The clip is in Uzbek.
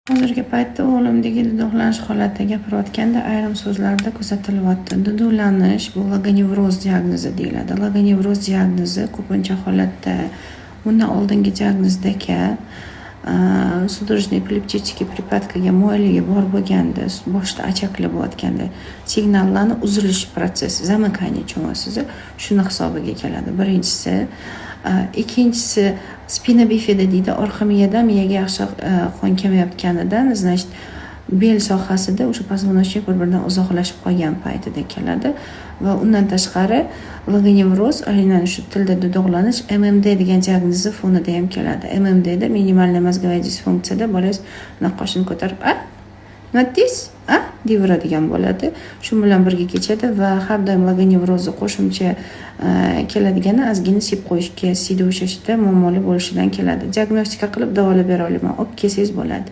Hozirgi paytda o'g'limdagi duduqlanish holatida gapirayotganda ayrim so'zlarda kuzatilyapti. Duduqlanish bu logonevroz diagnozi deyiladi. Logonevroz diagnozi ko'pincha holatda bundan oldingi diagnozdagi судорожный epileptik pripatkaga moyilligi bor bo'lganda, boshda achakli bo'layotganda signallarni uzilish prosessi, zamыкание tushunasizmi? Shuni hisobiga keladi. Birinchisi, ikkinchisi spina bifida deydi, orqa miyada miyaga yaxshi qon kelmayotganidan, значит, bel sohasida o'sha позвоночник bir-biridan uzoqlashib qolgan paytida keladi va undan tashqari logonevroz, aynan shu tilda duduqlanish MMD degan diagnozi fonida ham keladi. MMD da minimalniy mozgovая disfunksiyada bolangiz qoshini ko'tarib, nima deysiz? Deyaveradigan bo'ladi. Shu bilan birga kechadi va har doim logonevrozni qo'shimcha keladigani ozgina sip qo'yishga, siyda ushlashda muammoli bo'lishidan keladi. Diagnostika qilib davolab bera olaman, olib kelsangiz bo'ladi.